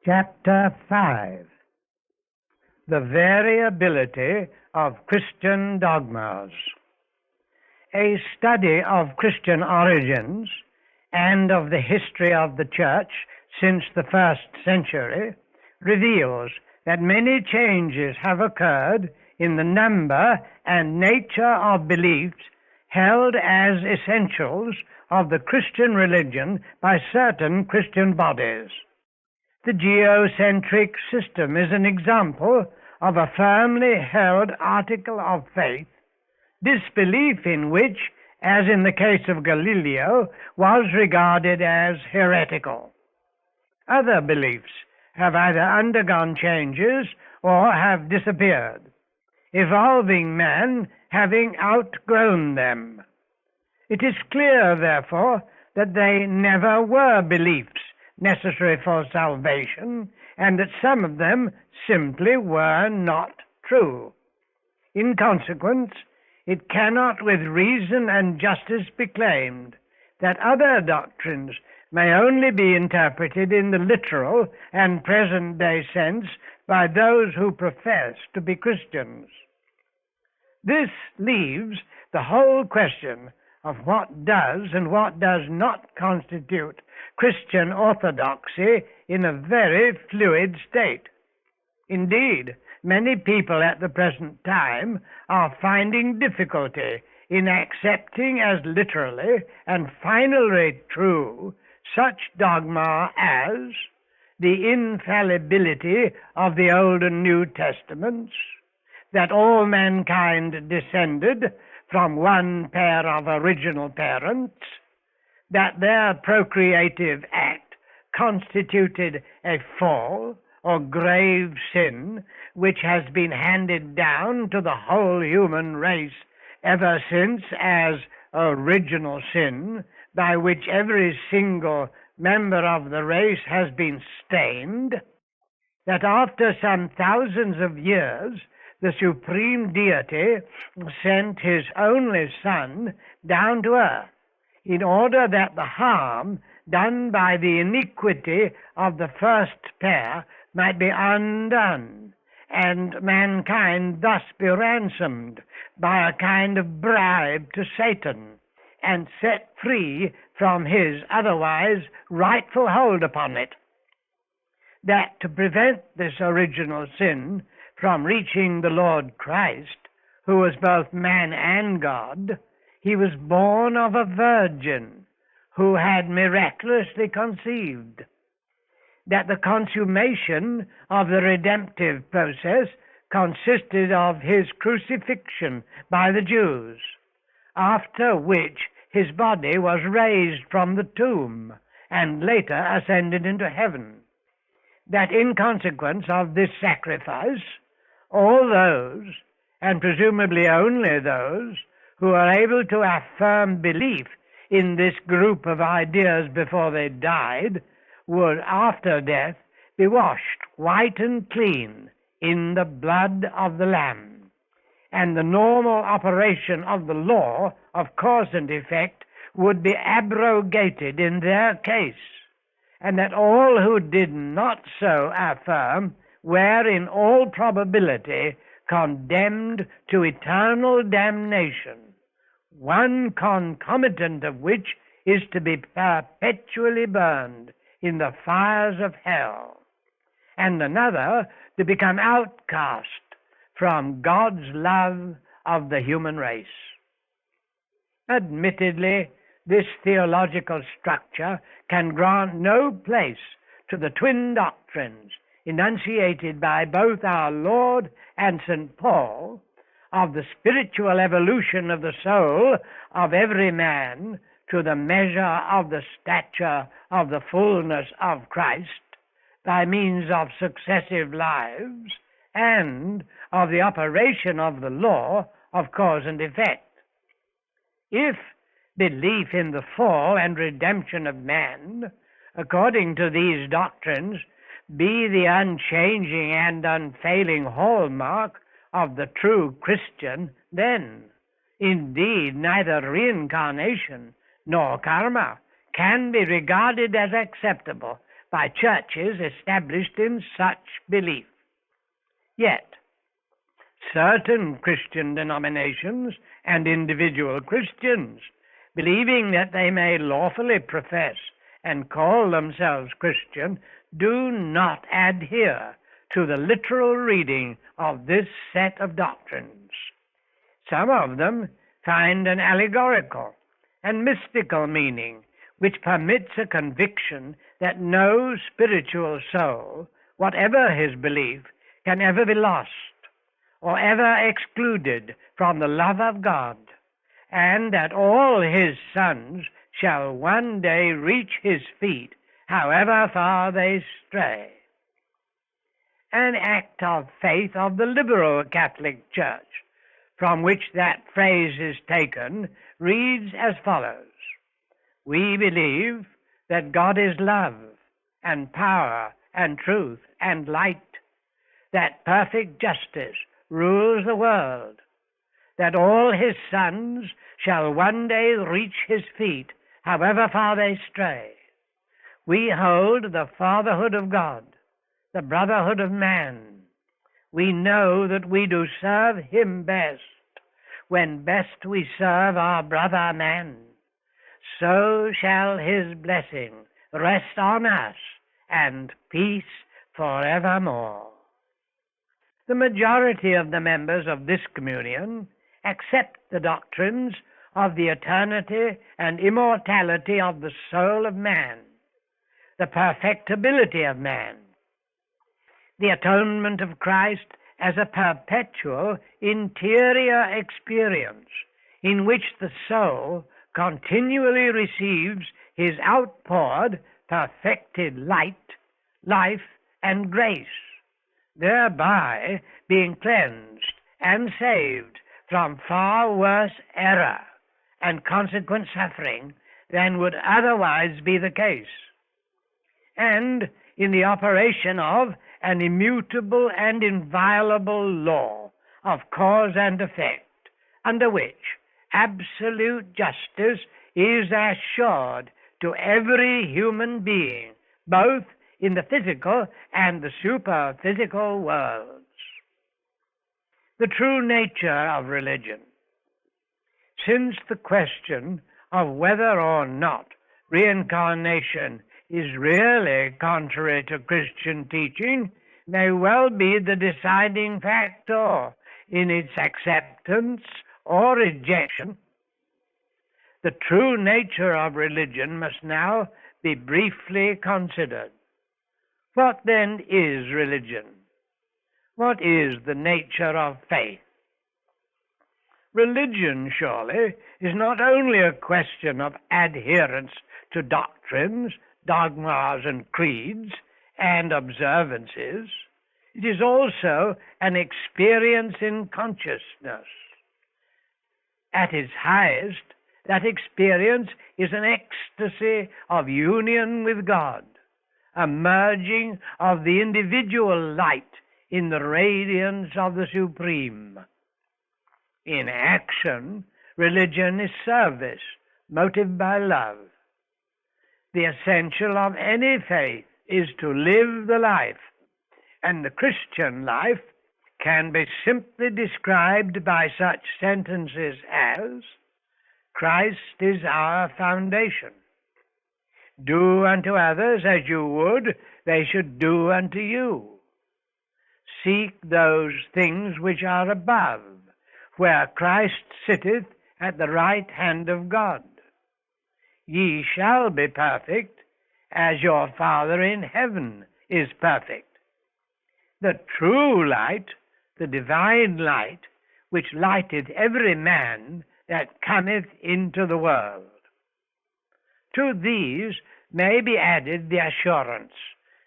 Chapter 5. The Variability of Christian Dogmas. A study of Christian origins and of the history of the Church since the 1st century reveals that many changes have occurred in the number and nature of beliefs held as essentials of the Christian religion by certain Christian bodies. The geocentric system is an example of a firmly held article of faith, disbelief in which, as in the case of Galileo, was regarded as heretical. Other beliefs have either undergone changes or have disappeared, evolving man having outgrown them. It is clear, therefore, that they never were beliefs necessary for salvation, and that some of them simply were not true. In consequence, it cannot with reason and justice be claimed that other doctrines may only be interpreted in the literal and present-day sense by those who profess to be Christians. This leaves the whole question of what does and what does not constitute Christian orthodoxy in a very fluid state. Indeed, many people at the present time are finding difficulty in accepting as literally and finally true such dogma as the infallibility of the Old and New Testaments, that all mankind descended from one pair of original parents, that their procreative act constituted a fall or grave sin which has been handed down to the whole human race ever since as original sin, by which every single member of the race has been stained, that after some thousands of years the Supreme Deity sent His only Son down to earth in order that the harm done by the iniquity of the first pair might be undone, and mankind thus be ransomed by a kind of bribe to Satan, and set free from his otherwise rightful hold upon it. That to prevent this original sin from reaching the Lord Christ, who was both man and God, He was born of a virgin who had miraculously conceived. That the consummation of the redemptive process consisted of His crucifixion by the Jews, after which His body was raised from the tomb and later ascended into heaven. That in consequence of this sacrifice, all those, and presumably only those, who are able to affirm belief in this group of ideas before they died, would after death be washed white and clean in the blood of the Lamb, and the normal operation of the law of cause and effect would be abrogated in their case, and that all who did not so affirm were in all probability condemned to eternal damnation, one concomitant of which is to be perpetually burned in the fires of hell, and another to become outcast from God's love of the human race. Admittedly, this theological structure can grant no place to the twin doctrines enunciated by both our Lord and St. Paul of the spiritual evolution of the soul of every man to the measure of the stature of the fullness of Christ by means of successive lives, and of the operation of the law of cause and effect. If belief in the fall and redemption of man, according to these doctrines, be the unchanging and unfailing hallmark of the true Christian, then, indeed, neither reincarnation nor karma can be regarded as acceptable by churches established in such belief. Yet, certain Christian denominations and individual Christians, believing that they may lawfully profess and call themselves Christian, do not adhere to the literal reading of this set of doctrines. Some of them find an allegorical and mystical meaning which permits a conviction that no spiritual soul, whatever his belief, can ever be lost or ever excluded from the love of God, and that all his sons shall one day reach his feet, however far they stray. An act of faith of the liberal Catholic Church, from which that phrase is taken, reads as follows: "We believe that God is love and power and truth and light, that perfect justice rules the world, that all his sons shall one day reach his feet, however far they stray. We hold the fatherhood of God, the brotherhood of man. We know that we do serve him best when best we serve our brother man. So shall his blessing rest on us and peace forevermore." The majority of the members of this communion accept the doctrines of the eternity and immortality of the soul of man, the perfectibility of man, the atonement of Christ as a perpetual interior experience in which the soul continually receives his outpoured, perfected light, life, and grace, thereby being cleansed and saved from far worse error and consequent suffering than would otherwise be the case, and in the operation of an immutable and inviolable law of cause and effect, under which absolute justice is assured to every human being, both in the physical and the superphysical worlds. The true nature of religion. Since the question of whether or not reincarnation is really contrary to Christian teaching may well be the deciding factor in its acceptance or rejection, the true nature of religion must now be briefly considered. What then is religion? What is the nature of faith? Religion, surely, is not only a question of adherence to doctrines, dogmas, and creeds, and observances. It is also an experience in consciousness. At its highest, that experience is an ecstasy of union with God, a merging of the individual light in the radiance of the Supreme. In action, religion is service, motived by love. The essential of any faith is to live the life, and the Christian life can be simply described by such sentences as, "Christ is our foundation. Do unto others as you would they should do unto you. Seek those things which are above, where Christ sitteth at the right hand of God. Ye shall be perfect, as your Father in heaven is perfect." The true light, the divine light, which lighteth every man that cometh into the world. To these may be added the assurance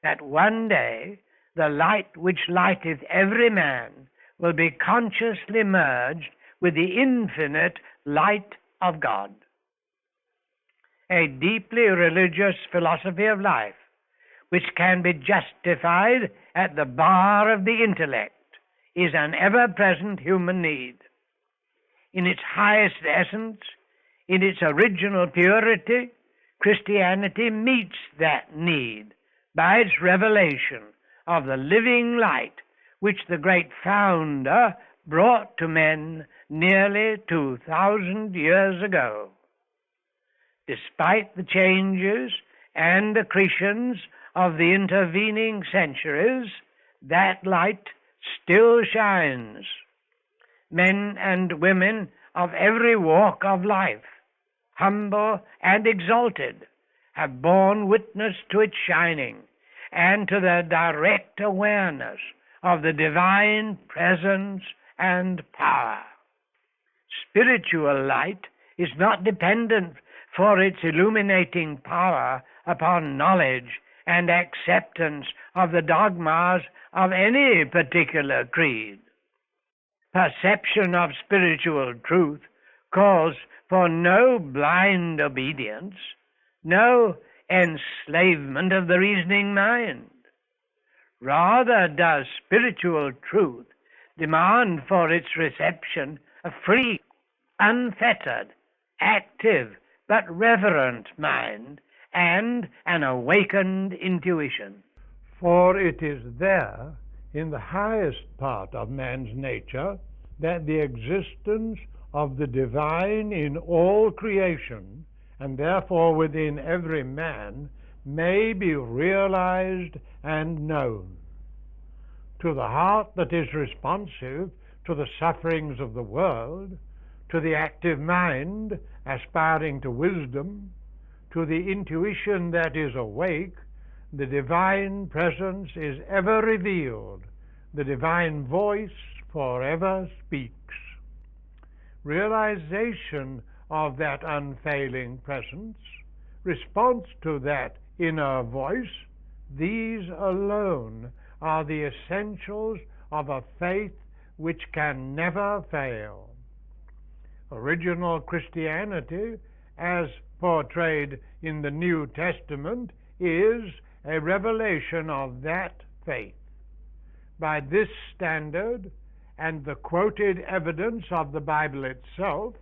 that one day the light which lighteth every man will be consciously merged with the infinite light of God. A deeply religious philosophy of life, which can be justified at the bar of the intellect, is an ever-present human need. In its highest essence, in its original purity, Christianity meets that need, by its revelation of the living light which the great founder brought to men nearly 2,000 years ago. Despite the changes and accretions of the intervening centuries, that light still shines. Men and women of every walk of life, humble and exalted, have borne witness to its shining and to the direct awareness of the divine presence and power. Spiritual light is not dependent for its illuminating power upon knowledge and acceptance of the dogmas of any particular creed. Perception of spiritual truth calls for no blind obedience, no enslavement of the reasoning mind. Rather does spiritual truth demand for its reception a free, unfettered, active, but reverent mind and an awakened intuition. For it is there, in the highest part of man's nature, that the existence of the divine in all creation, and therefore within every man, may be realized and known. To the heart that is responsive to the sufferings of the world, to the active mind aspiring to wisdom, to the intuition that is awake, the divine presence is ever revealed, the divine voice forever speaks. Realization of that unfailing presence, response to that inner voice, these alone are the essentials of a faith which can never fail. Original Christianity, as portrayed in the New Testament, is a revelation of that faith. By this standard and the quoted evidence of the Bible itself,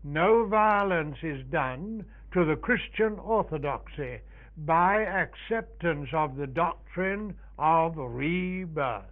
no violence is done to the Christian orthodoxy by acceptance of the doctrine of rebirth.